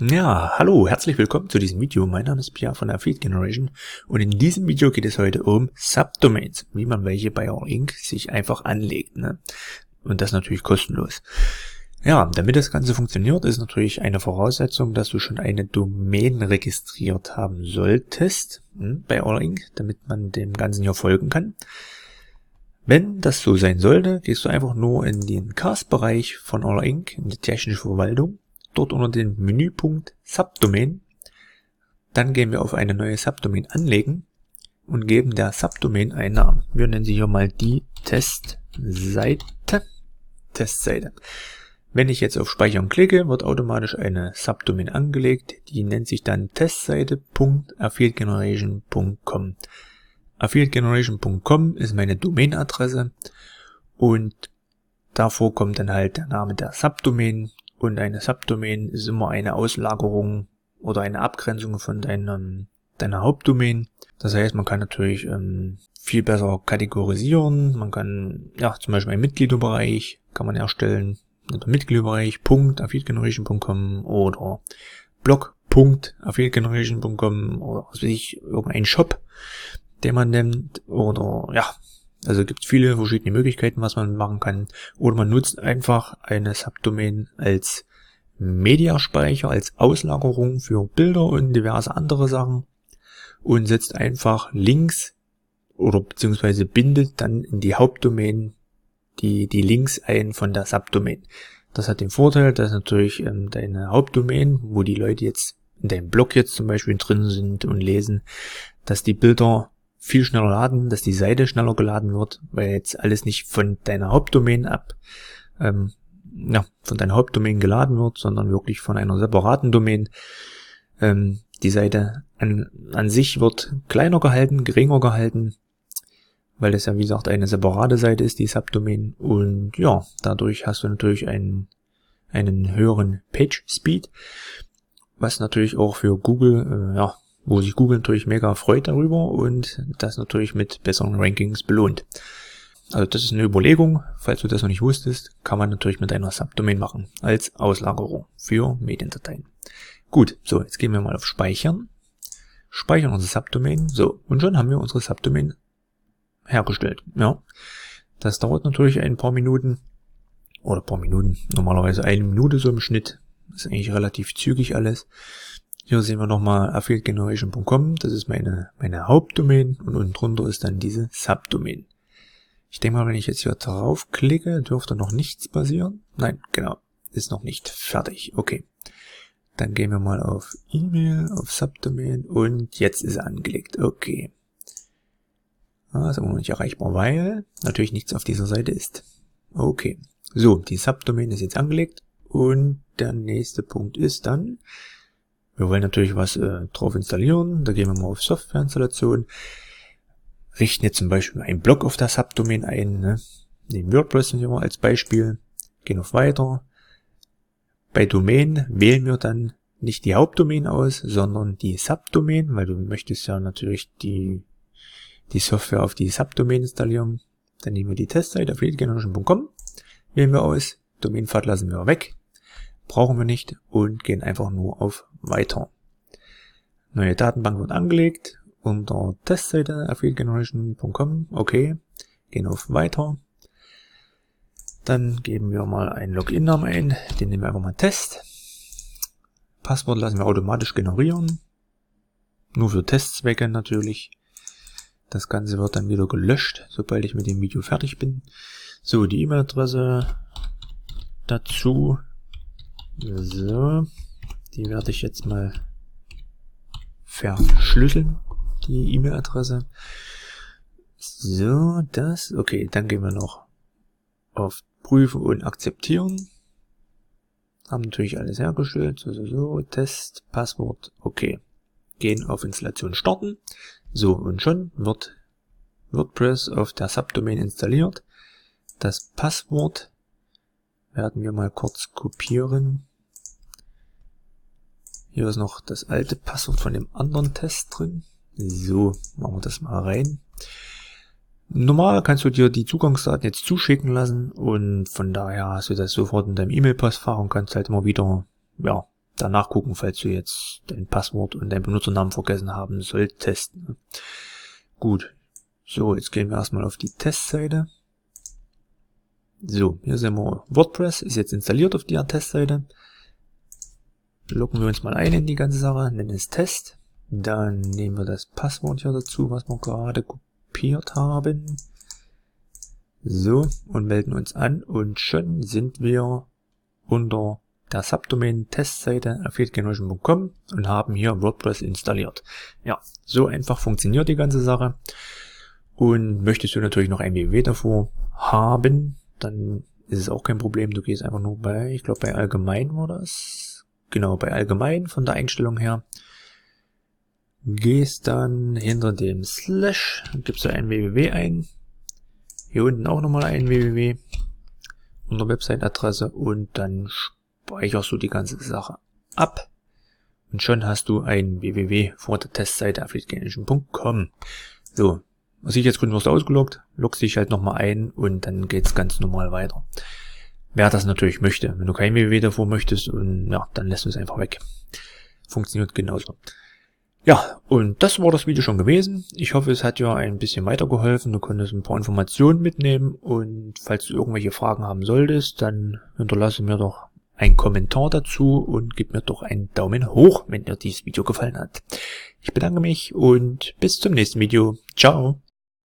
Ja, hallo, herzlich willkommen zu diesem Video. Mein Name ist Pierre von der Affiliate Generation und in diesem Video geht es heute um Subdomains, wie man welche bei All-Inc sich einfach anlegt, ne? Und das natürlich kostenlos. Ja, damit das Ganze funktioniert, ist natürlich eine Voraussetzung, dass du schon eine Domain registriert haben solltest bei All-Inc, damit man dem Ganzen hier folgen kann. Wenn das so sein sollte, gehst du einfach nur in den Cast-Bereich von All-Inc, in die technische Verwaltung, dort unter dem Menüpunkt Subdomain. Dann gehen wir auf eine neue Subdomain anlegen und geben der Subdomain einen Namen. Wir nennen sie hier mal die Testseite. Wenn ich jetzt auf Speichern klicke, wird automatisch eine Subdomain angelegt. Die nennt sich dann testseite.affiliategeneration.com. Affiliategeneration.com ist meine Domainadresse und davor kommt dann halt der Name der Subdomain. Und eine Subdomain ist immer eine Auslagerung oder eine Abgrenzung von deiner Hauptdomain. Das heißt, man kann natürlich viel besser kategorisieren. Man kann, ja, zum Beispiel einen Mitgliederbereich kann man erstellen. Oder Mitgliederbereich .affiliategeneration.com oder blog.affiliategeneration.com oder was weiß ich, irgendein Shop, den man nennt. Oder ja, also gibt es viele verschiedene Möglichkeiten, was man machen kann. Oder man nutzt einfach eine Subdomain als Mediaspeicher, als Auslagerung für Bilder und diverse andere Sachen und setzt einfach Links oder beziehungsweise bindet dann in die Hauptdomain die Links ein von der Subdomain. Das hat den Vorteil, dass natürlich deine Hauptdomain, wo die Leute jetzt in deinem Blog jetzt zum Beispiel drin sind und lesen, dass die Bilder viel schneller laden, dass die Seite schneller geladen wird, weil jetzt alles nicht von deiner Hauptdomain von deiner Hauptdomain geladen wird, sondern wirklich von einer separaten Domain. Die Seite an sich wird kleiner gehalten, geringer gehalten, weil es ja wie gesagt eine separate Seite ist, die Subdomain. Und ja, dadurch hast du natürlich einen höheren Page Speed, was natürlich auch für Google, wo sich Google natürlich mega freut darüber und das natürlich mit besseren Rankings belohnt. Also das ist eine Überlegung, falls du das noch nicht wusstest, kann man natürlich mit einer Subdomain machen, als Auslagerung für Mediendateien. Gut, so, jetzt gehen wir mal auf Speichern. Speichern unsere Subdomain, so, und schon haben wir unsere Subdomain hergestellt. Ja, das dauert natürlich ein paar Minuten, normalerweise 1 Minute so im Schnitt, das ist eigentlich relativ zügig alles. Hier sehen wir nochmal affiliategeneration.com, das ist meine Hauptdomain und unten drunter ist dann diese Subdomain. Ich denke mal, wenn ich jetzt hier drauf klicke, dürfte noch nichts passieren. Nein, genau, ist noch nicht fertig. Okay, dann gehen wir mal auf E-Mail, auf Subdomain und jetzt ist er angelegt. Okay, ist aber noch nicht erreichbar, weil natürlich nichts auf dieser Seite ist. Okay, so, die Subdomain ist jetzt angelegt und der nächste Punkt ist dann, wir wollen natürlich was drauf installieren. Da gehen wir mal auf Softwareinstallation. Richten jetzt zum Beispiel einen Blog auf der Subdomain ein. Ne? Nehmen WordPress hier mal als Beispiel. Gehen auf Weiter. Bei Domain wählen wir dann nicht die Hauptdomain aus, sondern die Subdomain, weil du möchtest ja natürlich die Software auf die Subdomain installieren. Dann nehmen wir die Testseite affiliategeneration.com. Wählen wir aus. Domainpfad lassen wir weg. Brauchen wir nicht und gehen einfach nur auf Weiter. Neue Datenbank wird angelegt unter Testseite affiliategeneration.com. Okay, gehen auf Weiter. Dann geben wir mal einen Login-Namen ein, den nehmen wir einfach mal Test. Passwort lassen wir automatisch generieren. Nur für Testzwecke natürlich. Das Ganze wird dann wieder gelöscht, sobald ich mit dem Video fertig bin. So, die E-Mail-Adresse dazu. So, die werde ich jetzt mal verschlüsseln, die E-Mail-Adresse. So, okay, dann gehen wir noch auf Prüfen und Akzeptieren. Haben natürlich alles hergestellt, so, Test, Passwort, okay. Gehen auf Installation starten. So, und schon wird WordPress auf der Subdomain installiert. Das Passwort werden wir mal kurz kopieren. Hier ist noch das alte Passwort von dem anderen Test drin. So, machen wir das mal rein. Normal kannst du dir die Zugangsdaten jetzt zuschicken lassen und von daher hast du das sofort in deinem E-Mail-Postfach und kannst halt immer wieder, danach gucken, falls du jetzt dein Passwort und deinen Benutzernamen vergessen haben solltest. Gut, so, jetzt gehen wir erstmal auf die Testseite. So, hier sehen wir, WordPress ist jetzt installiert auf der Testseite. Loggen wir uns mal ein in die ganze Sache, nennen es Test. Dann nehmen wir das Passwort hier dazu, was wir gerade kopiert haben. So, und melden uns an und schon sind wir unter der Subdomain Testseite affiliategeneration.com und haben hier WordPress installiert. Ja, so einfach funktioniert die ganze Sache. Und möchtest du natürlich noch ein www davor haben, dann ist es auch kein Problem. Du gehst einfach nur bei, ich glaube bei Allgemein war das. Genau, bei Allgemein von der Einstellung her. Gehst dann hinter dem Slash, gibst du ein www ein. Hier unten auch nochmal ein www unter Website-Adresse und dann speicherst du die ganze Sache ab. Und schon hast du ein www vor der Testseite affiliategeneration.com. So, aus Sicherheitsgründen wirst du ausgeloggt, loggst dich halt nochmal ein und dann geht's ganz normal weiter. Wer das natürlich möchte. Wenn du kein www davor möchtest, und ja, dann lässt du es einfach weg. Funktioniert genauso. Ja, und das war das Video schon gewesen. Ich hoffe, es hat dir ein bisschen weitergeholfen. Du konntest ein paar Informationen mitnehmen und falls du irgendwelche Fragen haben solltest, dann hinterlasse mir doch einen Kommentar dazu und gib mir doch einen Daumen hoch, wenn dir dieses Video gefallen hat. Ich bedanke mich und bis zum nächsten Video. Ciao!